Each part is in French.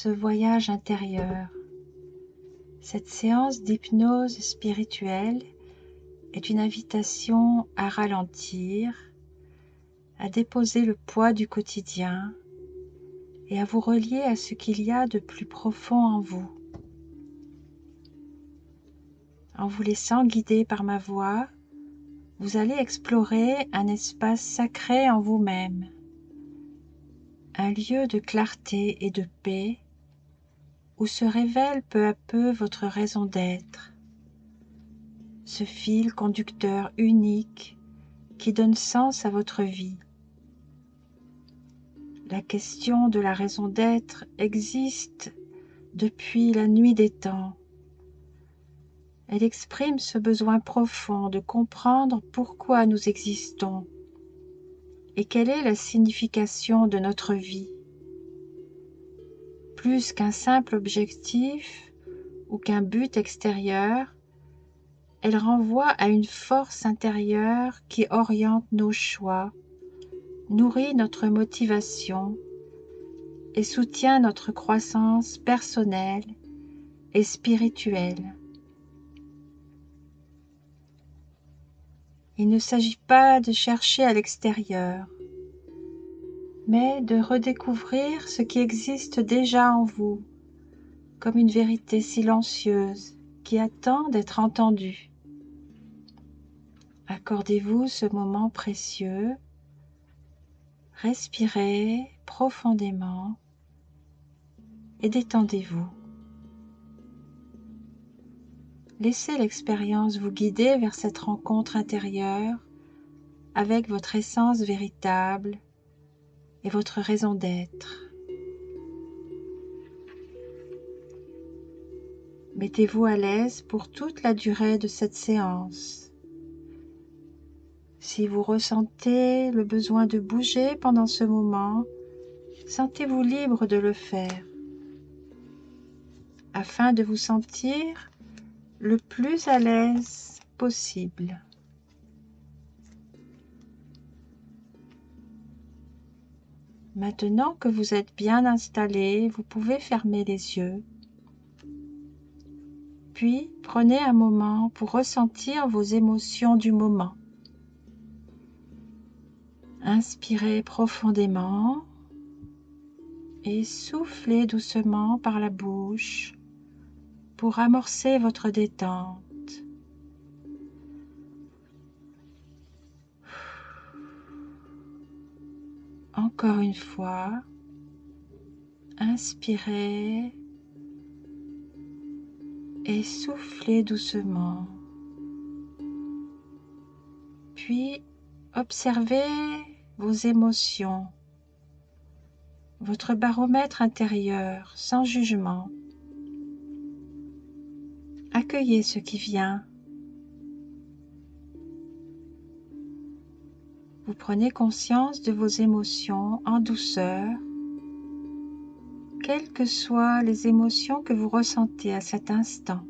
ce voyage intérieur. Cette séance d'hypnose spirituelle est une invitation à ralentir, à déposer le poids du quotidien et à vous relier à ce qu'il y a de plus profond en vous. En vous laissant guider par ma voix, vous allez explorer un espace sacré en vous-même, un lieu de clarté et de paix où se révèle peu à peu votre raison d'être, ce fil conducteur unique qui donne sens à votre vie. La question de la raison d'être existe depuis la nuit des temps. Elle exprime ce besoin profond de comprendre pourquoi nous existons et quelle est la signification de notre vie. Plus qu'un simple objectif ou qu'un but extérieur, elle renvoie à une force intérieure qui oriente nos choix, nourrit notre motivation et soutient notre croissance personnelle et spirituelle. Il ne s'agit pas de chercher à l'extérieur, mais de redécouvrir ce qui existe déjà en vous, comme une vérité silencieuse qui attend d'être entendue. Accordez-vous ce moment précieux, respirez profondément et détendez-vous. Laissez l'expérience vous guider vers cette rencontre intérieure avec votre essence véritable et votre raison d'être. Mettez-vous à l'aise pour toute la durée de cette séance. Si vous ressentez le besoin de bouger pendant ce moment, sentez-vous libre de le faire, afin de vous sentir le plus à l'aise possible. Maintenant que vous êtes bien installé, vous pouvez fermer les yeux. Puis, prenez un moment pour ressentir vos émotions du moment. Inspirez profondément et soufflez doucement par la bouche pour amorcer votre détente. Encore une fois, inspirez et soufflez doucement. Puis, observez vos émotions, votre baromètre intérieur sans jugement. Accueillez ce qui vient. Vous prenez conscience de vos émotions en douceur, quelles que soient les émotions que vous ressentez à cet instant.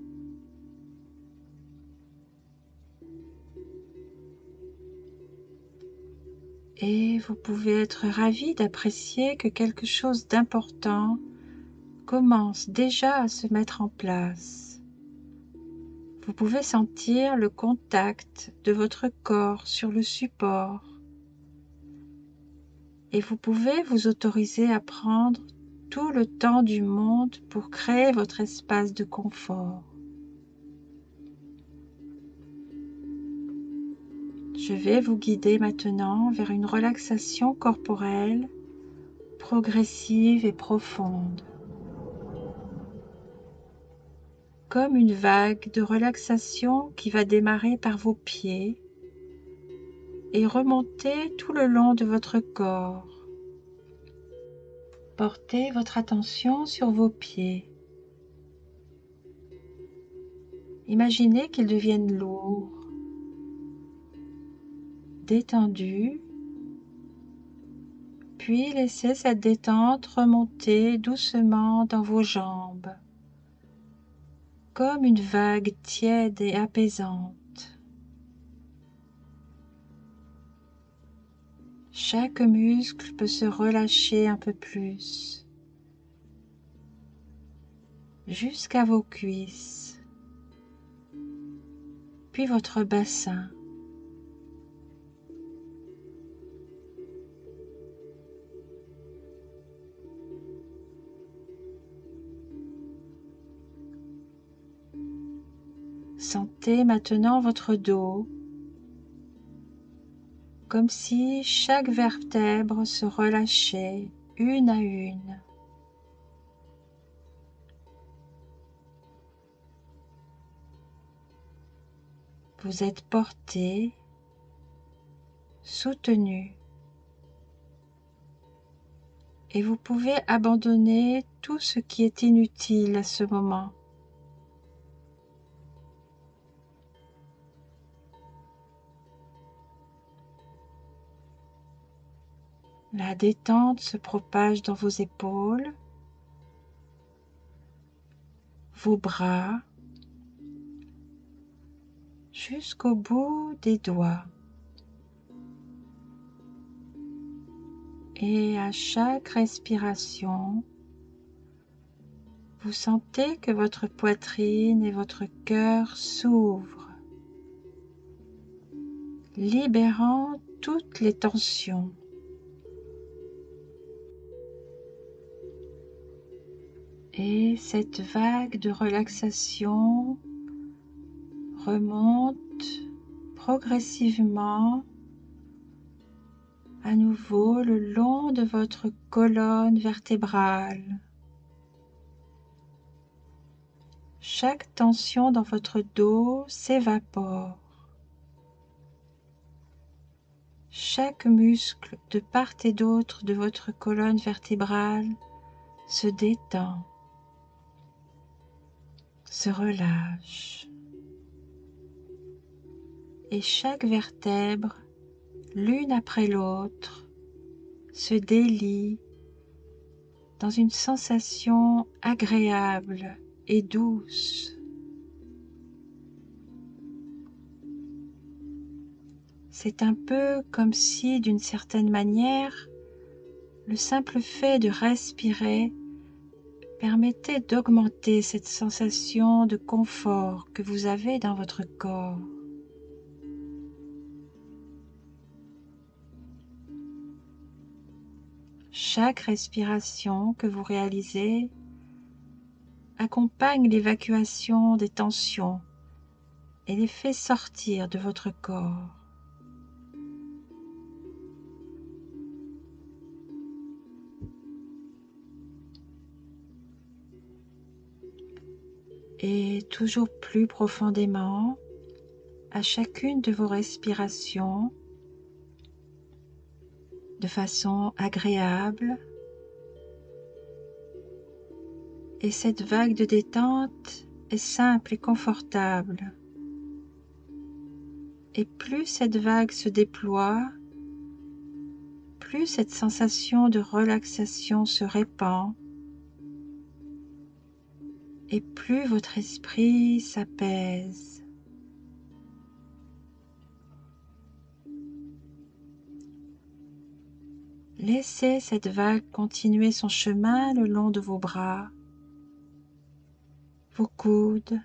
Et vous pouvez être ravi d'apprécier que quelque chose d'important commence déjà à se mettre en place. Vous pouvez sentir le contact de votre corps sur le support. Et vous pouvez vous autoriser à prendre tout le temps du monde pour créer votre espace de confort. Je vais vous guider maintenant vers une relaxation corporelle progressive et profonde. Comme une vague de relaxation qui va démarrer par vos pieds et remonter tout le long de votre corps. Portez votre attention sur vos pieds. Imaginez qu'ils deviennent lourds, détendus, puis laissez cette détente remonter doucement dans vos jambes, comme une vague tiède et apaisante. Chaque muscle peut se relâcher un peu plus. jusqu'à vos cuisses, puis votre bassin. Sentez maintenant votre dos, comme si chaque vertèbre se relâchait une à une. Vous êtes porté, soutenu, et vous pouvez abandonner tout ce qui est inutile à ce moment. La détente se propage dans vos épaules, vos bras, jusqu'au bout des doigts. Et à chaque respiration, vous sentez que votre poitrine et votre cœur s'ouvrent, libérant toutes les tensions. Et cette vague de relaxation remonte progressivement à nouveau le long de votre colonne vertébrale. Chaque tension dans votre dos s'évapore. Chaque muscle de part et d'autre de votre colonne vertébrale se détend, se relâche. Et chaque vertèbre, l'une après l'autre, se délie dans une sensation agréable et douce. C'est un peu comme si, d'une certaine manière, le simple fait de respirer permettait d'augmenter cette sensation de confort que vous avez dans votre corps. Chaque respiration que vous réalisez accompagne l'évacuation des tensions et les fait sortir de votre corps. Et toujours plus profondément, à chacune de vos respirations, de façon agréable, et cette vague de détente est simple et confortable. Et plus cette vague se déploie, plus cette sensation de relaxation se répand, et plus votre esprit s'apaise. Laissez cette vague continuer son chemin le long de vos bras, vos coudes,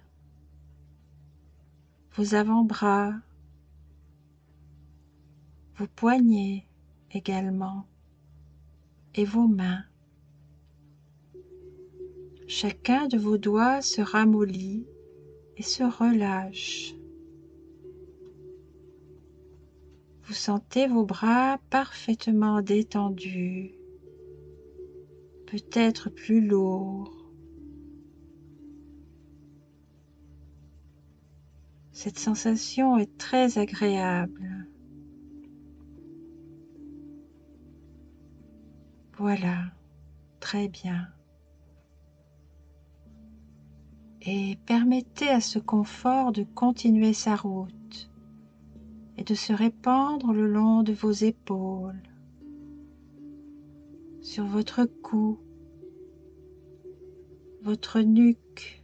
vos avant-bras, vos poignets également, et vos mains. Chacun de vos doigts se ramollit et se relâche. Vous sentez vos bras parfaitement détendus, peut-être plus lourds. Cette sensation est très agréable. Voilà, très bien. Et permettez à ce confort de continuer sa route et de se répandre le long de vos épaules, sur votre cou, votre nuque,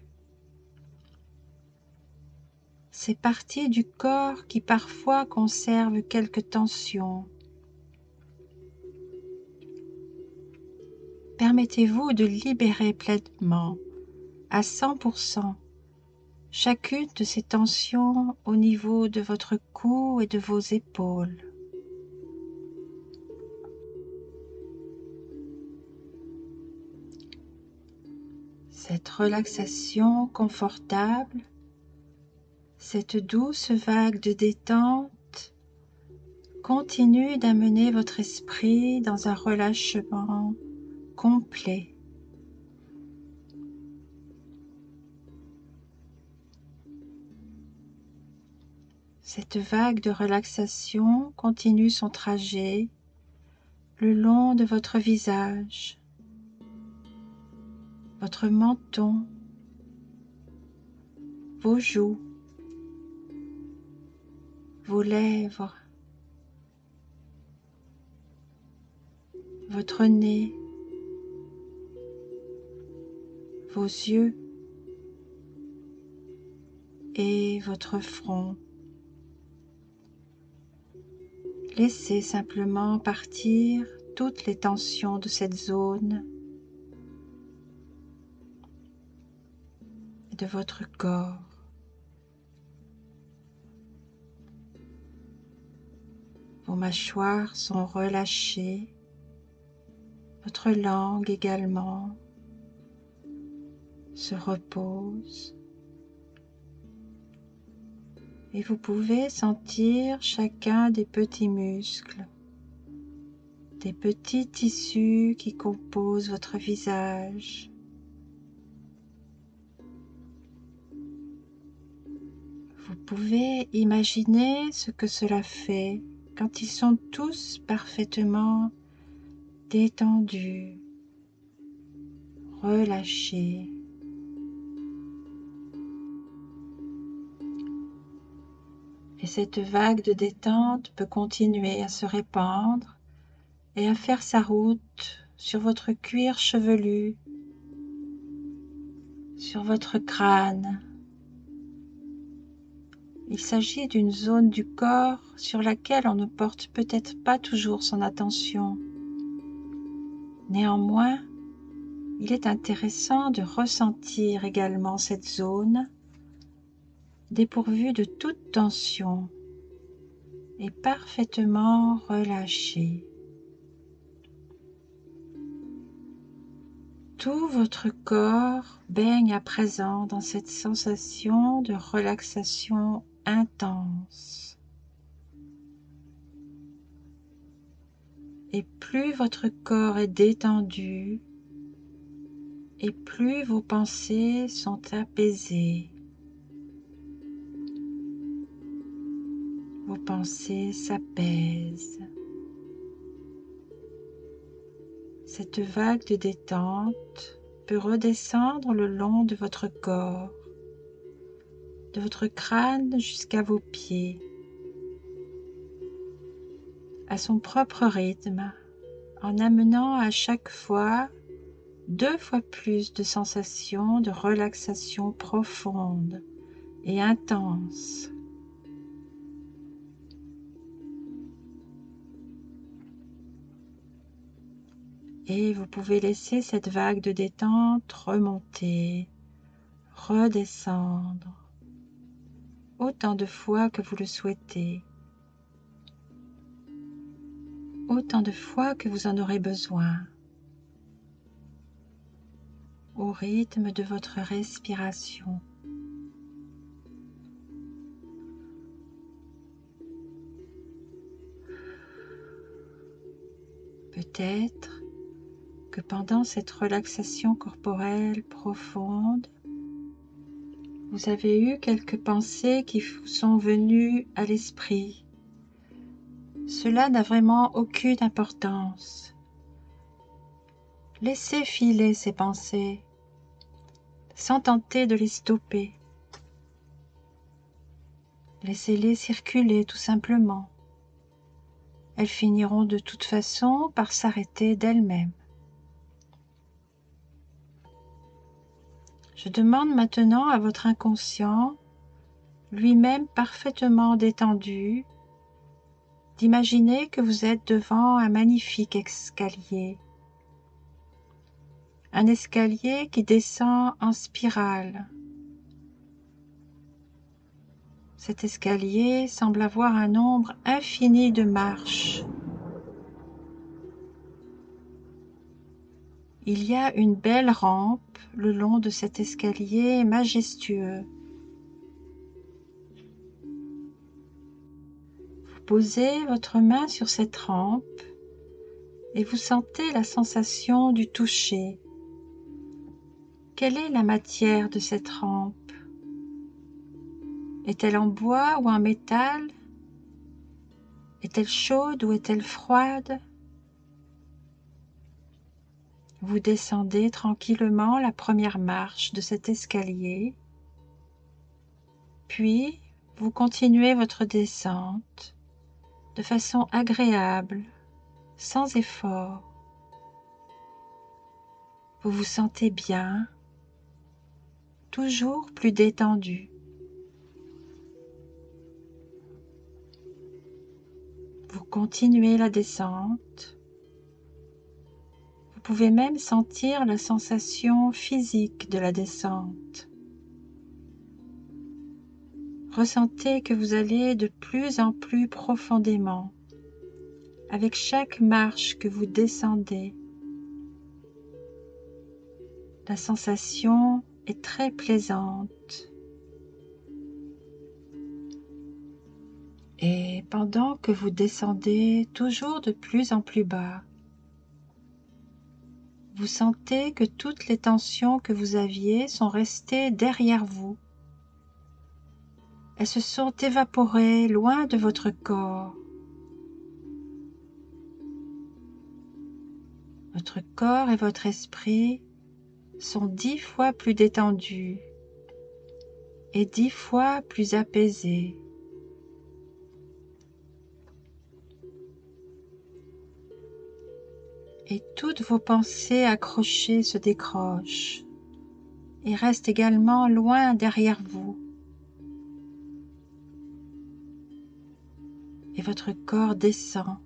ces parties du corps qui parfois conservent quelques tensions. Permettez-vous de libérer pleinement à 100% chacune de ces tensions au niveau de votre cou et de vos épaules. Cette relaxation confortable, cette douce vague de détente continue d'amener votre esprit dans un relâchement complet. Cette vague de relaxation continue son trajet le long de votre visage, votre menton, vos joues, vos lèvres, votre nez, vos yeux et votre front. Laissez simplement partir toutes les tensions de cette zone et de votre corps. Vos mâchoires sont relâchées, votre langue également se repose. Et vous pouvez sentir chacun des petits muscles, des petits tissus qui composent votre visage. Vous pouvez imaginer ce que cela fait quand ils sont tous parfaitement détendus, relâchés. Et cette vague de détente peut continuer à se répandre et à faire sa route sur votre cuir chevelu, sur votre crâne. Il s'agit d'une zone du corps sur laquelle on ne porte peut-être pas toujours son attention. Néanmoins, il est intéressant de ressentir également cette zone dépourvue de toute tension et parfaitement relâchée. Tout votre corps baigne à présent dans cette sensation de relaxation intense. Et plus votre corps est détendu, et plus vos pensées sont apaisées. Vos pensées s'apaisent. Cette vague de détente peut redescendre le long de votre corps, de votre crâne jusqu'à vos pieds, à son propre rythme, en amenant à chaque fois 2 fois plus de sensations de relaxation profonde et intense. Et vous pouvez laisser cette vague de détente remonter, redescendre, autant de fois que vous le souhaitez, autant de fois que vous en aurez besoin, au rythme de votre respiration. Peut-être que pendant cette relaxation corporelle profonde, vous avez eu quelques pensées qui vous sont venues à l'esprit. Cela n'a vraiment aucune importance. Laissez filer ces pensées, sans tenter de les stopper. Laissez-les circuler tout simplement. Elles finiront de toute façon par s'arrêter d'elles-mêmes. Je demande maintenant à votre inconscient, lui-même parfaitement détendu, d'imaginer que vous êtes devant un magnifique escalier. un escalier qui descend en spirale. Cet escalier semble avoir un nombre infini de marches. Il y a une belle rampe le long de cet escalier majestueux. Vous posez votre main sur cette rampe et vous sentez la sensation du toucher. Quelle est la matière de cette rampe? Est-elle en bois ou en métal? Est-elle chaude ou est-elle froide? Vous descendez tranquillement la première marche de cet escalier, puis vous continuez votre descente de façon agréable, sans effort. Vous vous sentez bien, toujours plus détendu. Vous continuez la descente. Vous pouvez même sentir la sensation physique de la descente. Ressentez que vous allez de plus en plus profondément avec chaque marche que vous descendez. La sensation est très plaisante. Et pendant que vous descendez toujours de plus en plus bas, vous sentez que toutes les tensions que vous aviez sont restées derrière vous. Elles se sont évaporées loin de votre corps. Votre corps et votre esprit sont 10 fois plus détendus et 10 fois plus apaisés. Et toutes vos pensées accrochées se décrochent et restent également loin derrière vous. Et votre corps descend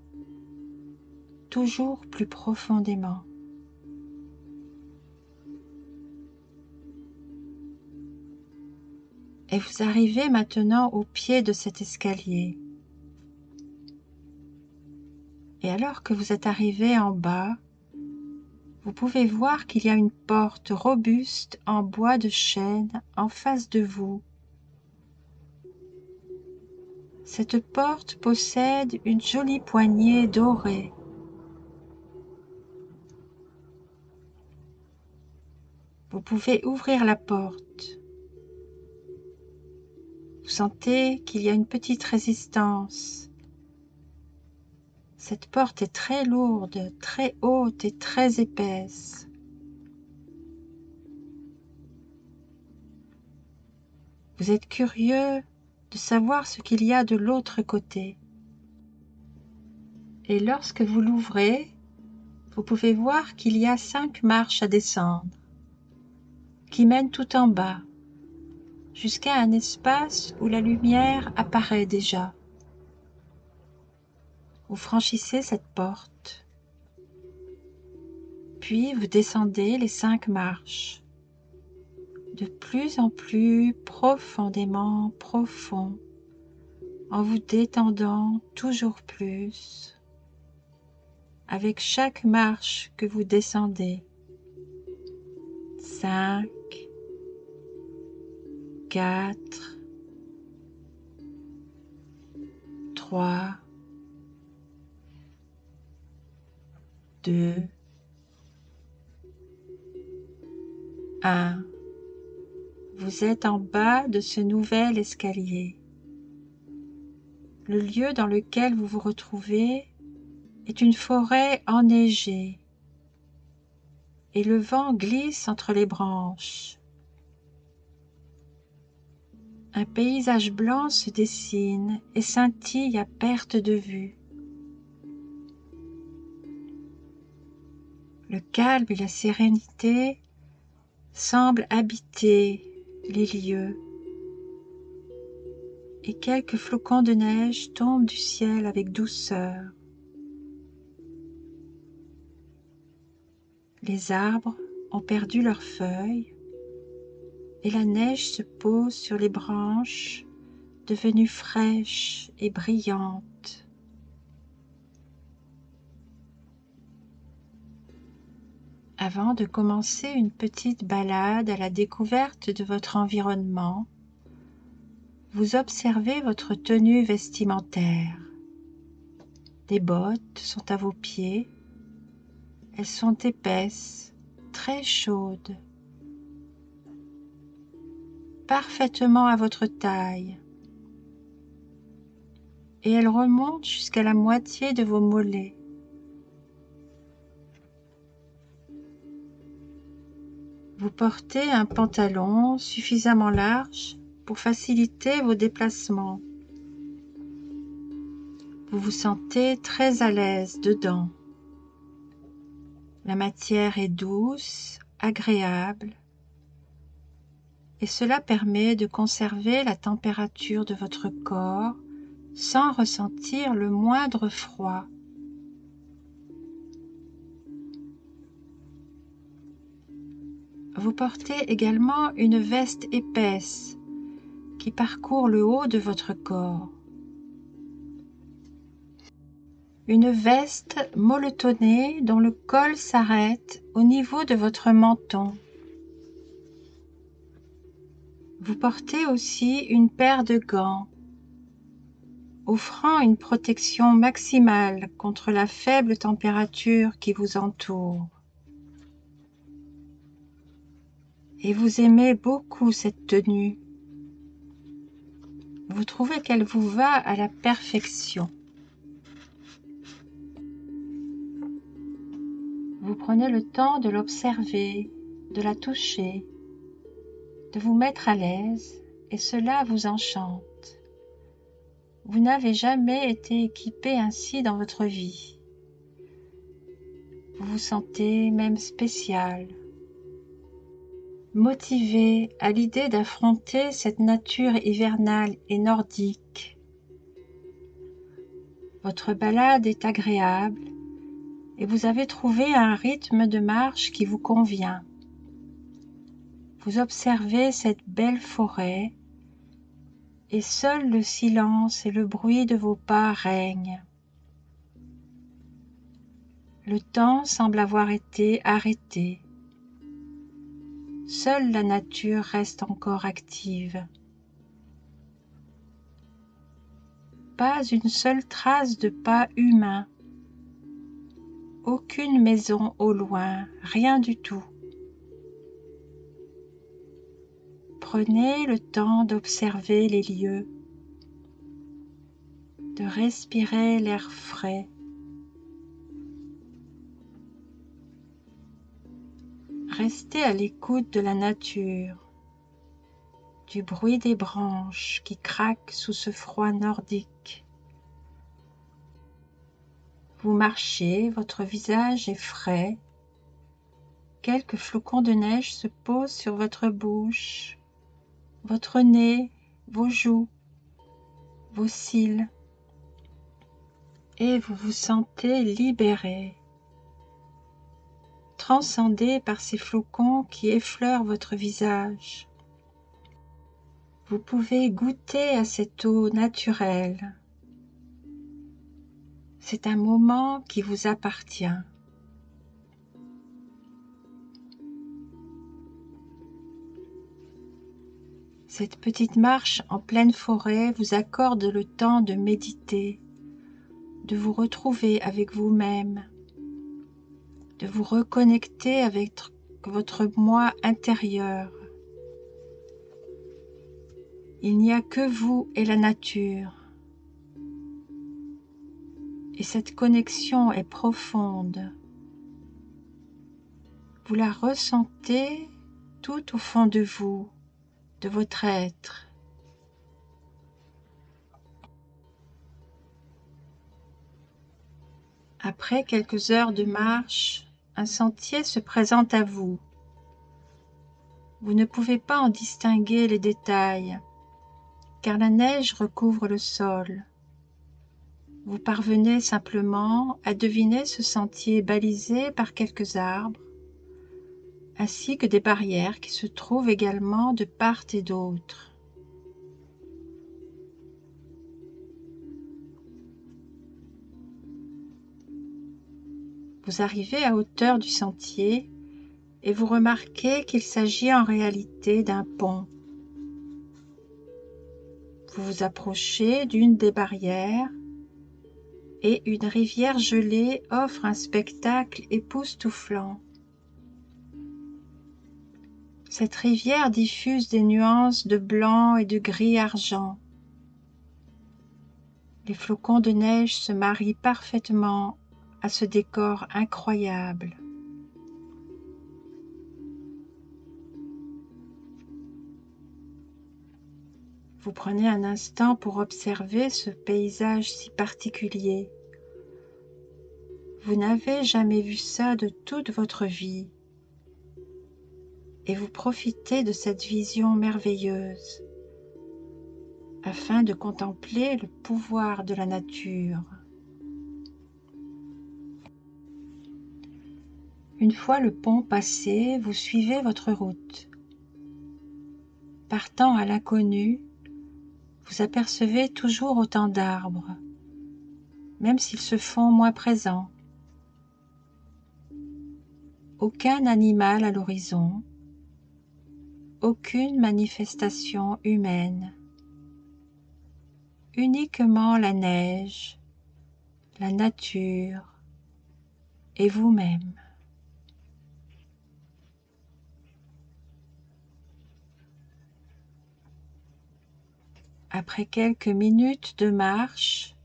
toujours plus profondément. Et vous arrivez maintenant au pied de cet escalier. Et alors que vous êtes arrivé en bas, vous pouvez voir qu'il y a une porte robuste en bois de chêne en face de vous. Cette porte possède une jolie poignée dorée. Vous pouvez ouvrir la porte. Vous sentez qu'il y a une petite résistance. Cette porte est très lourde, très haute et très épaisse. Vous êtes curieux de savoir ce qu'il y a de l'autre côté. Et lorsque vous l'ouvrez, vous pouvez voir qu'il y a 5 marches à descendre, qui mènent tout en bas, jusqu'à un espace où la lumière apparaît déjà. Vous franchissez cette porte, puis vous descendez les 5 marches, de plus en plus profondément profond, en vous détendant toujours plus, avec chaque marche que vous descendez. 5, 4, 3, 2, 1. Vous êtes en bas de ce nouvel escalier. Le lieu dans lequel vous vous retrouvez est une forêt enneigée et le vent glisse entre les branches. Un paysage blanc se dessine et scintille à perte de vue. Le calme et la sérénité semblent habiter les lieux et quelques flocons de neige tombent du ciel avec douceur. Les arbres ont perdu leurs feuilles et la neige se pose sur les branches devenues fraîches et brillantes. Avant de commencer une petite balade à la découverte de votre environnement, vous observez votre tenue vestimentaire. Des bottes sont à vos pieds. Elles sont épaisses, très chaudes, parfaitement à votre taille, et elles remontent jusqu'à la moitié de vos mollets. Vous portez un pantalon suffisamment large pour faciliter vos déplacements. Vous vous sentez très à l'aise dedans. La matière est douce, agréable, et cela permet de conserver la température de votre corps sans ressentir le moindre froid. Vous portez également une veste épaisse qui parcourt le haut de votre corps. Une veste molletonnée dont le col s'arrête au niveau de votre menton. Vous portez aussi une paire de gants, offrant une protection maximale contre la faible température qui vous entoure. Et vous aimez beaucoup cette tenue. Vous trouvez qu'elle vous va à la perfection. Vous prenez le temps de l'observer, de la toucher, de vous mettre à l'aise, et cela vous enchante. Vous n'avez jamais été équipé ainsi dans votre vie. Vous vous sentez même spécial, motivé à l'idée d'affronter cette nature hivernale et nordique. Votre balade est agréable et vous avez trouvé un rythme de marche qui vous convient. Vous observez cette belle forêt et seul le silence et le bruit de vos pas règnent. Le temps semble avoir été arrêté. Seule la nature reste encore active. Pas une seule trace de pas humain. Aucune maison au loin, rien du tout. Prenez le temps d'observer les lieux, de respirer l'air frais. Restez à l'écoute de la nature, du bruit des branches qui craquent sous ce froid nordique. Vous marchez, votre visage est frais. Quelques flocons de neige se posent sur votre bouche, votre nez, vos joues, vos cils. Et vous vous sentez libéré, transcendé par ces flocons qui effleurent votre visage. Vous pouvez goûter à cette eau naturelle. C'est un moment qui vous appartient. Cette petite marche en pleine forêt vous accorde le temps de méditer, de vous retrouver avec vous-même, de vous reconnecter avec votre moi intérieur. Il n'y a que vous et la nature. Et cette connexion est profonde. Vous la ressentez tout au fond de vous, de votre être. Après quelques heures de marche, un sentier se présente à vous. Vous ne pouvez pas en distinguer les détails, car la neige recouvre le sol. Vous parvenez simplement à deviner ce sentier balisé par quelques arbres, ainsi que des barrières qui se trouvent également de part et d'autre. Vous arrivez à hauteur du sentier et vous remarquez qu'il s'agit en réalité d'un pont. Vous vous approchez d'une des barrières et une rivière gelée offre un spectacle époustouflant. Cette rivière diffuse des nuances de blanc et de gris argent. Les flocons de neige se marient parfaitement à ce décor incroyable. Vous prenez un instant pour observer ce paysage si particulier. Vous n'avez jamais vu ça de toute votre vie. Et vous profitez de cette vision merveilleuse afin de contempler le pouvoir de la nature. Une fois le pont passé, vous suivez votre route. Partant à l'inconnu, vous apercevez toujours autant d'arbres, même s'ils se font moins présents. Aucun animal à l'horizon, aucune manifestation humaine. Uniquement la neige, la nature et vous-même. Après quelques minutes de marche,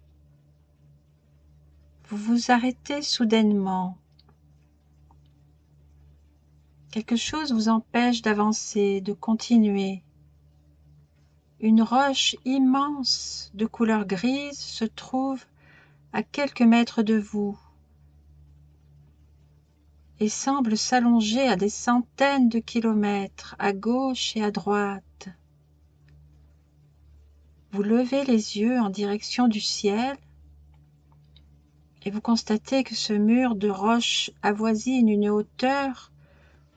vous vous arrêtez soudainement. Quelque chose vous empêche d'avancer, de continuer. Une roche immense de couleur grise se trouve à quelques mètres de vous et semble s'allonger à des centaines de kilomètres à gauche et à droite. Vous levez les yeux en direction du ciel et vous constatez que ce mur de roche avoisine une hauteur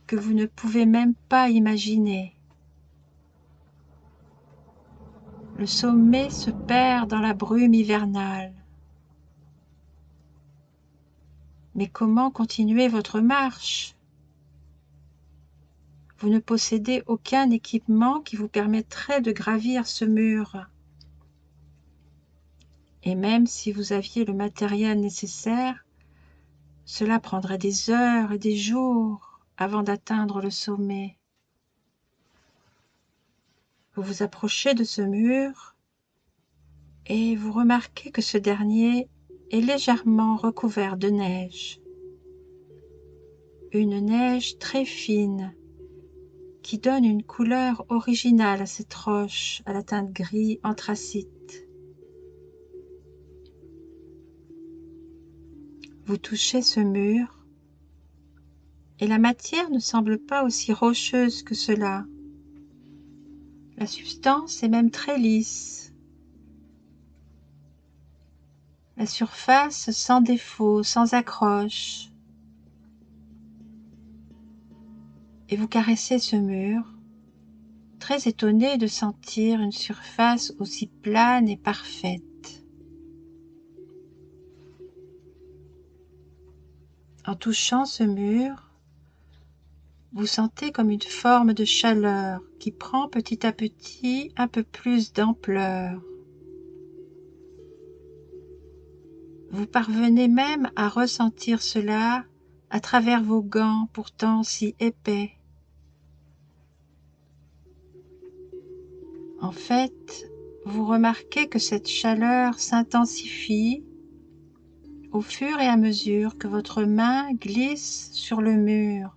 que vous ne pouvez même pas imaginer. Le sommet se perd dans la brume hivernale. Mais comment continuer votre marche? Vous ne possédez aucun équipement qui vous permettrait de gravir ce mur. Et même si vous aviez le matériel nécessaire, cela prendrait des heures et des jours avant d'atteindre le sommet. Vous vous approchez de ce mur et vous remarquez que ce dernier est légèrement recouvert de neige. Une neige très fine qui donne une couleur originale à cette roche à la teinte gris anthracite. Vous touchez ce mur et la matière ne semble pas aussi rocheuse que cela. La substance est même très lisse. La surface sans défaut, sans accroche. Et vous caressez ce mur, très étonné de sentir une surface aussi plane et parfaite. En touchant ce mur, vous sentez comme une forme de chaleur qui prend petit à petit un peu plus d'ampleur. Vous parvenez même à ressentir cela à travers vos gants pourtant si épais. En fait, vous remarquez que cette chaleur s'intensifie au fur et à mesure que votre main glisse sur le mur.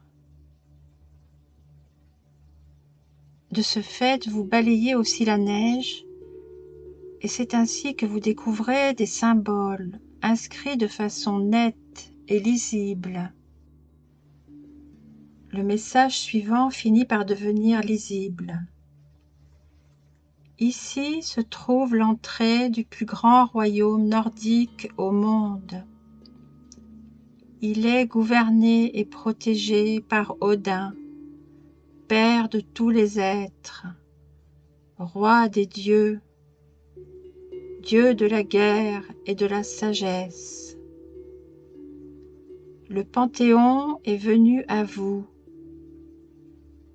De ce fait, vous balayez aussi la neige et c'est ainsi que vous découvrez des symboles inscrits de façon nette et lisible. Le message suivant finit par devenir lisible. Ici se trouve l'entrée du plus grand royaume nordique au monde. Il est gouverné et protégé par Odin, Père de tous les êtres, Roi des dieux, Dieu de la guerre et de la sagesse. Le Panthéon est venu à vous.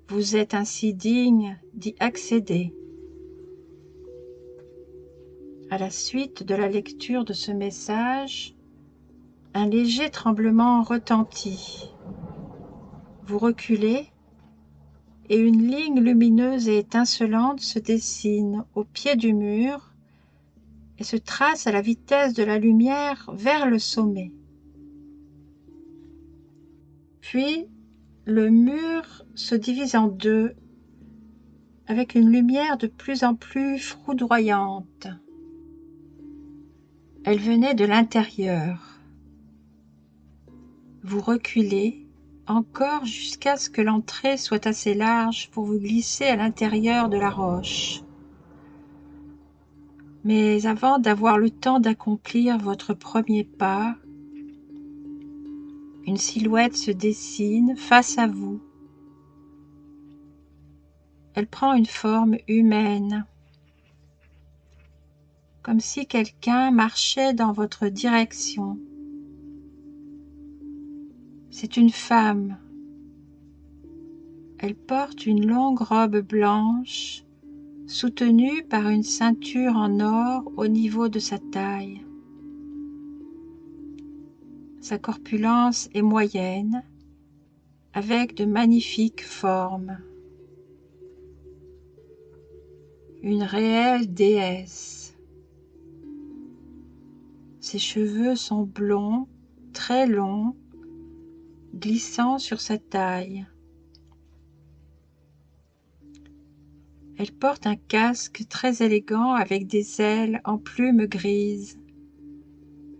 Vous êtes ainsi digne d'y accéder. À la suite de la lecture de ce message, un léger tremblement retentit. Vous reculez et une ligne lumineuse et étincelante se dessine au pied du mur et se trace à la vitesse de la lumière vers le sommet. Puis, le mur se divise en deux avec une lumière de plus en plus foudroyante. Elle venait de l'intérieur. Vous reculez encore jusqu'à ce que l'entrée soit assez large pour vous glisser à l'intérieur de la roche. Mais avant d'avoir le temps d'accomplir votre premier pas, une silhouette se dessine face à vous. Elle prend une forme humaine, comme si quelqu'un marchait dans votre direction. C'est une femme. Elle porte une longue robe blanche, soutenue par une ceinture en or au niveau de sa taille. Sa corpulence est moyenne, avec de magnifiques formes. Une réelle déesse. Ses cheveux sont blonds, très longs, glissant sur sa taille. Elle porte un casque très élégant avec des ailes en plumes grises,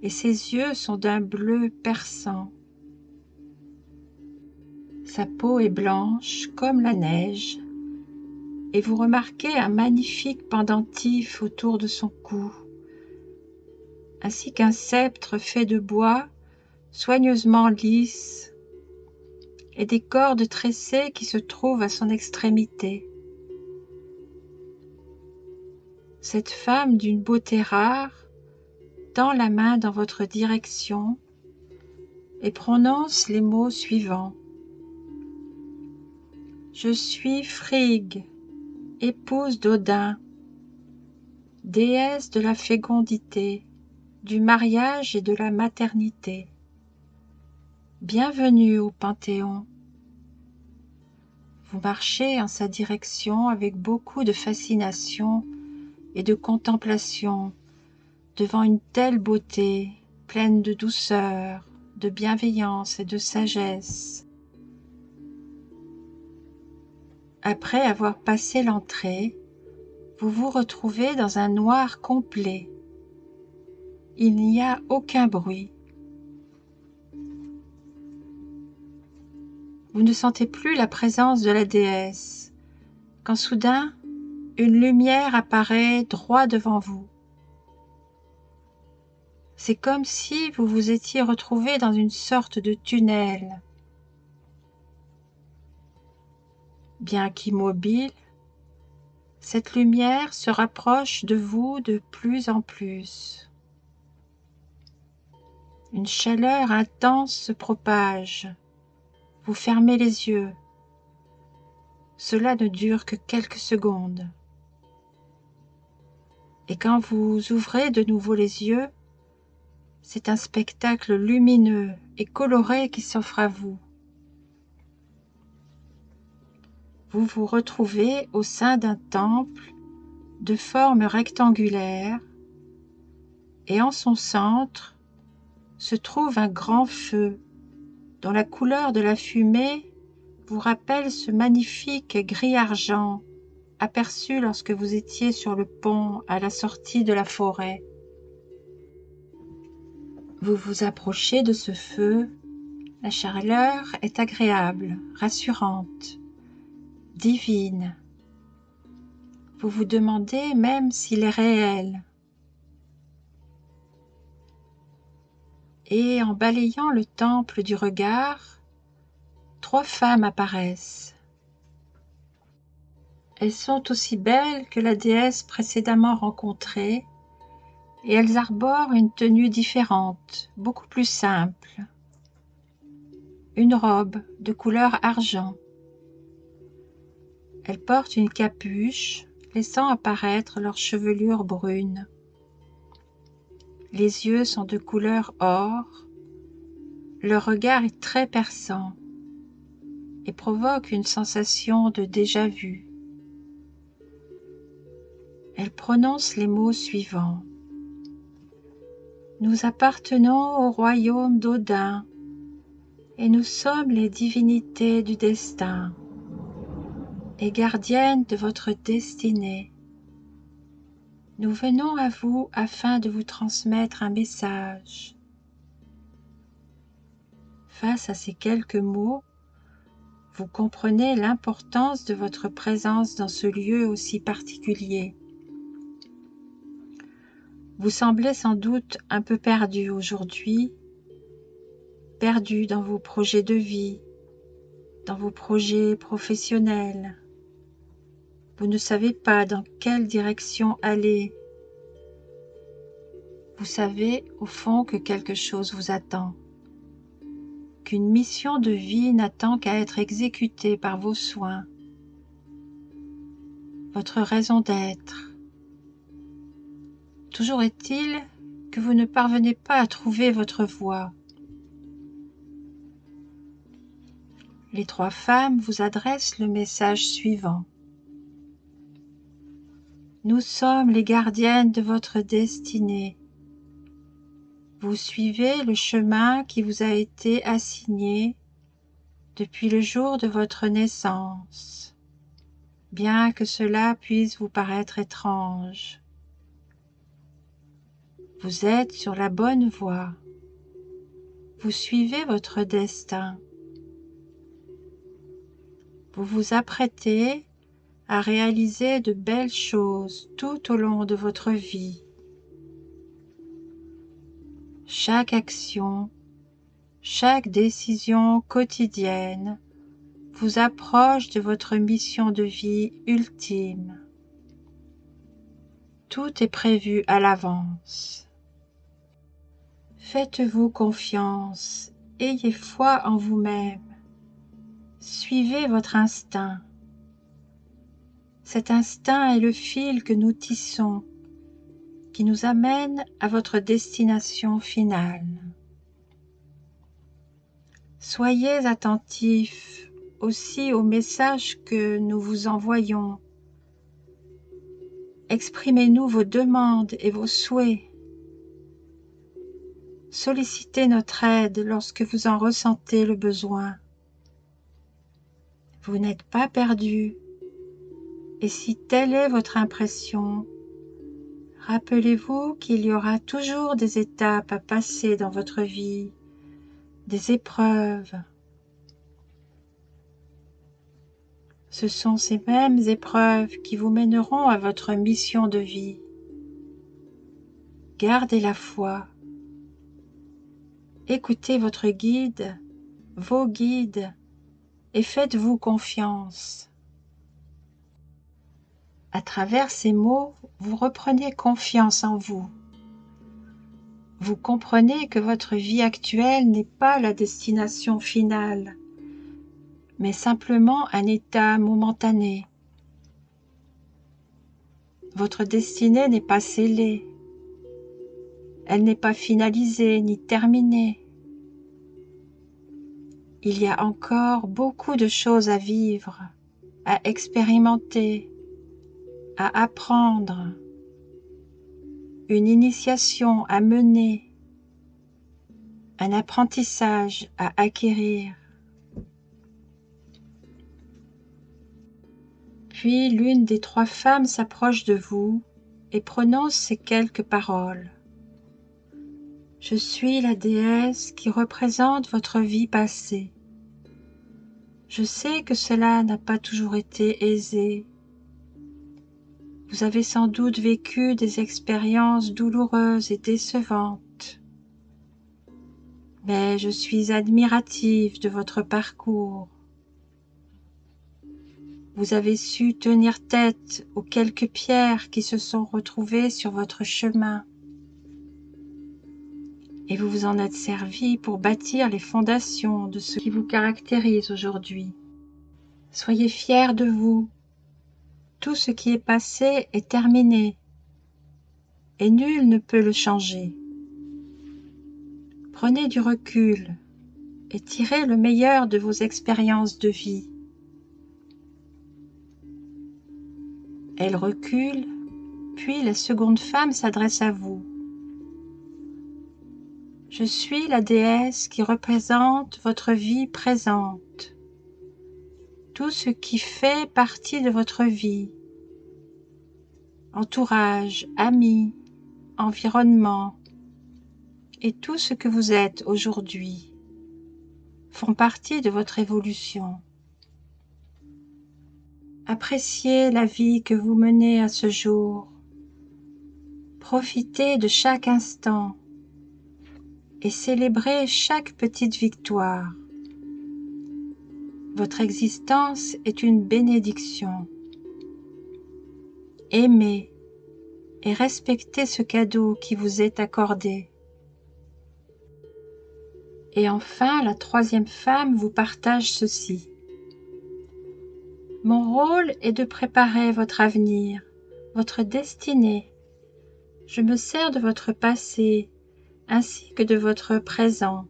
et ses yeux sont d'un bleu perçant. Sa peau est blanche comme la neige, et vous remarquez un magnifique pendentif autour de son cou, ainsi qu'un sceptre fait de bois soigneusement lisse, et des cordes tressées qui se trouvent à son extrémité. Cette femme d'une beauté rare tend la main dans votre direction et prononce les mots suivants. Je suis Frigg, épouse d'Odin, déesse de la fécondité, du mariage et de la maternité. Bienvenue au Panthéon. Vous marchez en sa direction avec beaucoup de fascination et de contemplation devant une telle beauté, pleine de douceur, de bienveillance et de sagesse. Après avoir passé l'entrée, vous vous retrouvez dans un noir complet. Il n'y a aucun bruit. Vous ne sentez plus la présence de la déesse, quand soudain, une lumière apparaît droit devant vous. C'est comme si vous vous étiez retrouvé dans une sorte de tunnel. Bien qu'immobile, cette lumière se rapproche de vous de plus en plus. Une chaleur intense se propage. Vous fermez les yeux. Cela ne dure que quelques secondes. Et quand vous ouvrez de nouveau les yeux, c'est un spectacle lumineux et coloré qui s'offre à vous. Vous vous retrouvez au sein d'un temple de forme rectangulaire et en son centre se trouve un grand feu dont la couleur de la fumée vous rappelle ce magnifique gris-argent aperçu lorsque vous étiez sur le pont à la sortie de la forêt. Vous vous approchez de ce feu, la chaleur est agréable, rassurante, divine. Vous vous demandez même s'il est réel. Et en balayant le temple du regard, 3 femmes apparaissent. Elles sont aussi belles que la déesse précédemment rencontrée, et elles arborent une tenue différente, beaucoup plus simple. Une robe de couleur argent. Elles portent une capuche, laissant apparaître leur chevelure brune. Les yeux sont de couleur or. Leur regard est très perçant et provoque une sensation de déjà-vu. Elles prononcent les mots suivants. Nous appartenons au royaume d'Odin et nous sommes les divinités du destin et gardiennes de votre destinée. Nous venons à vous afin de vous transmettre un message. Face à ces quelques mots, vous comprenez l'importance de votre présence dans ce lieu aussi particulier. Vous semblez sans doute un peu perdu aujourd'hui, perdu dans vos projets de vie, dans vos projets professionnels. Vous ne savez pas dans quelle direction aller. Vous savez au fond que quelque chose vous attend, qu'une mission de vie n'attend qu'à être exécutée par vos soins, votre raison d'être. Toujours est-il que vous ne parvenez pas à trouver votre voie. Les trois femmes vous adressent le message suivant. Nous sommes les gardiennes de votre destinée. Vous suivez le chemin qui vous a été assigné depuis le jour de votre naissance, bien que cela puisse vous paraître étrange. Vous êtes sur la bonne voie. Vous suivez votre destin. Vous vous apprêtez à réaliser de belles choses tout au long de votre vie. Chaque action, chaque décision quotidienne vous approche de votre mission de vie ultime. Tout est prévu à l'avance. Faites-vous confiance, ayez foi en vous-même, suivez votre instinct. Cet instinct est le fil que nous tissons, qui nous amène à votre destination finale. Soyez attentifs aussi aux messages que nous vous envoyons. Exprimez-nous vos demandes et vos souhaits. Sollicitez notre aide lorsque vous en ressentez le besoin. Vous n'êtes pas perdu, et si telle est votre impression, rappelez-vous qu'il y aura toujours des étapes à passer dans votre vie, des épreuves. Ce sont ces mêmes épreuves qui vous mèneront à votre mission de vie. Gardez la foi. Écoutez votre guide, vos guides, et faites-vous confiance. À travers ces mots, vous reprenez confiance en vous. Vous comprenez que votre vie actuelle n'est pas la destination finale, mais simplement un état momentané. Votre destinée n'est pas scellée. Elle n'est pas finalisée ni terminée. Il y a encore beaucoup de choses à vivre, à expérimenter, à apprendre, une initiation à mener, un apprentissage à acquérir. Puis l'une des trois femmes s'approche de vous et prononce ces quelques paroles. Je suis la déesse qui représente votre vie passée. Je sais que cela n'a pas toujours été aisé. Vous avez sans doute vécu des expériences douloureuses et décevantes. Mais je suis admirative de votre parcours. Vous avez su tenir tête aux quelques pierres qui se sont retrouvées sur votre chemin. Et vous vous en êtes servi pour bâtir les fondations de ce qui vous caractérise aujourd'hui. Soyez fiers de vous. Tout ce qui est passé est terminé et nul ne peut le changer. Prenez du recul et tirez le meilleur de vos expériences de vie. Elle recule, puis la seconde femme s'adresse à vous. Je suis la déesse qui représente votre vie présente, tout ce qui fait partie de votre vie, entourage, amis, environnement, et tout ce que vous êtes aujourd'hui font partie de votre évolution. Appréciez la vie que vous menez à ce jour. Profitez de chaque instant et célébrez chaque petite victoire. Votre existence est une bénédiction. Aimez et respectez ce cadeau qui vous est accordé. Et enfin, la troisième femme vous partage ceci. Mon rôle est de préparer votre avenir, votre destinée. Je me sers de votre passé ainsi que de votre présent,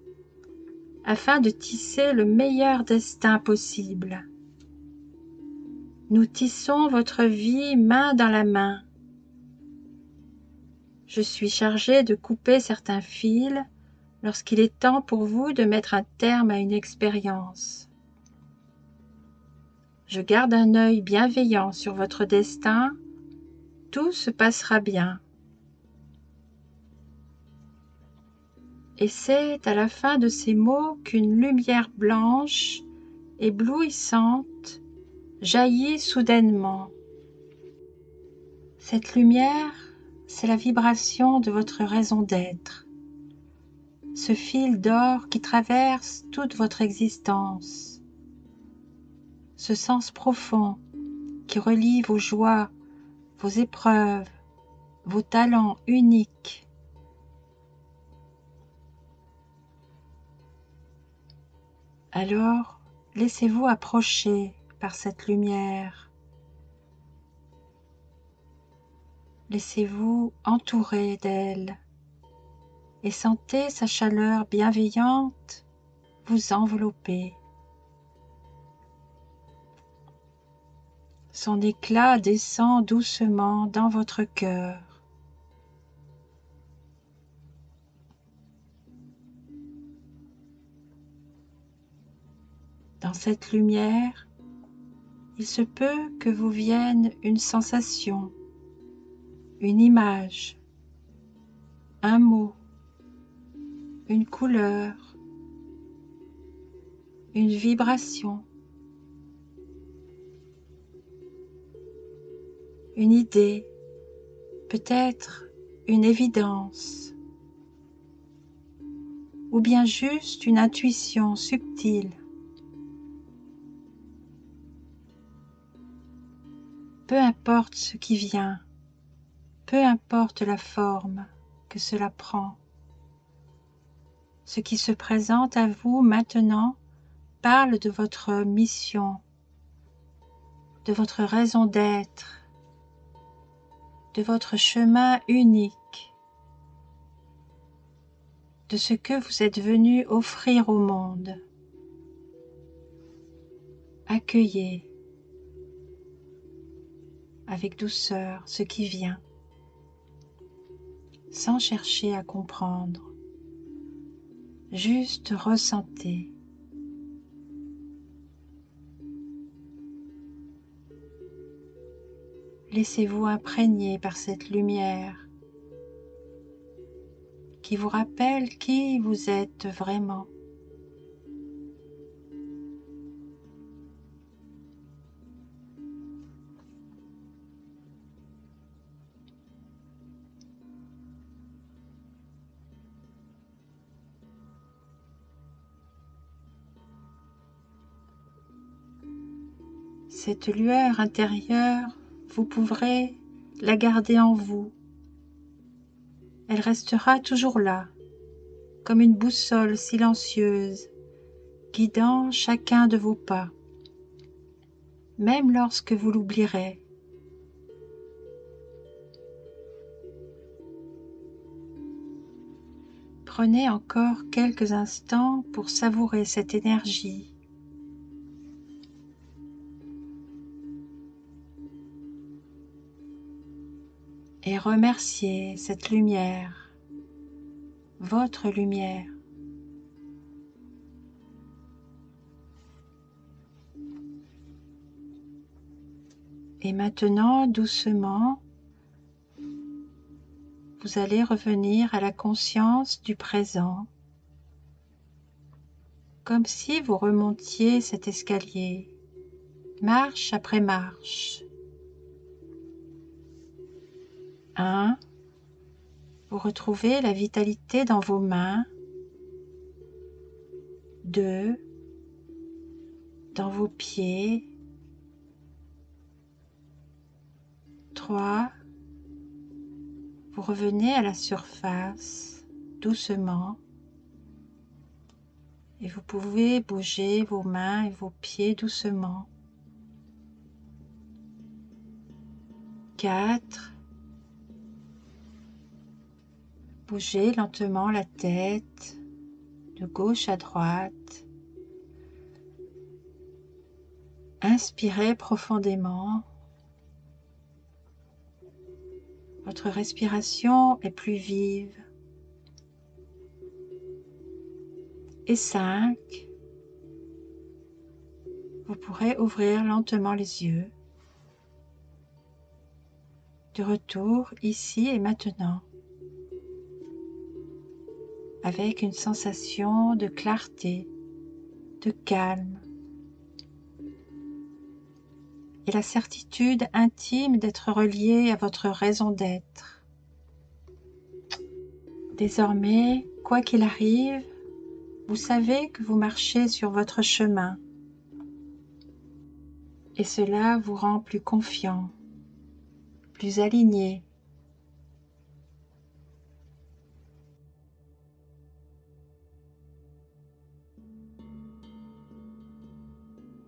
afin de tisser le meilleur destin possible. Nous tissons votre vie main dans la main. Je suis chargée de couper certains fils lorsqu'il est temps pour vous de mettre un terme à une expérience. Je garde un œil bienveillant sur votre destin, tout se passera bien. Et c'est à la fin de ces mots qu'une lumière blanche, éblouissante, jaillit soudainement. Cette lumière, c'est la vibration de votre raison d'être, ce fil d'or qui traverse toute votre existence, ce sens profond qui relie vos joies, vos épreuves, vos talents uniques. Alors, laissez-vous approcher par cette lumière. Laissez-vous entourer d'elle et sentez sa chaleur bienveillante vous envelopper. Son éclat descend doucement dans votre cœur. Dans cette lumière, il se peut que vous vienne une sensation, une image, un mot, une couleur, une vibration, une idée, peut-être une évidence, ou bien juste une intuition subtile. Peu importe ce qui vient, peu importe la forme que cela prend, ce qui se présente à vous maintenant parle de votre mission, de votre raison d'être, de votre chemin unique, de ce que vous êtes venu offrir au monde. Accueillez avec douceur ce qui vient, sans chercher à comprendre. Juste ressentez. Laissez-vous imprégner par cette lumière qui vous rappelle qui vous êtes vraiment. Cette lueur intérieure, vous pourrez la garder en vous. Elle restera toujours là, comme une boussole silencieuse, guidant chacun de vos pas, même lorsque vous l'oublierez. Prenez encore quelques instants pour savourer cette énergie. Et remerciez cette lumière, votre lumière. Et maintenant, doucement, vous allez revenir à la conscience du présent, comme si vous remontiez cet escalier, marche après marche. 1. Vous retrouvez la vitalité dans vos mains. 2. Dans vos pieds. 3. Vous revenez à la surface, doucement, et vous pouvez bouger vos mains et vos pieds doucement. 4. Bougez lentement la tête, de gauche à droite. Inspirez profondément. Votre respiration est plus vive. Et 5. Vous pourrez ouvrir lentement les yeux. De retour ici et maintenant, avec une sensation de clarté, de calme, et la certitude intime d'être relié à votre raison d'être. Désormais, quoi qu'il arrive, vous savez que vous marchez sur votre chemin, et cela vous rend plus confiant, plus aligné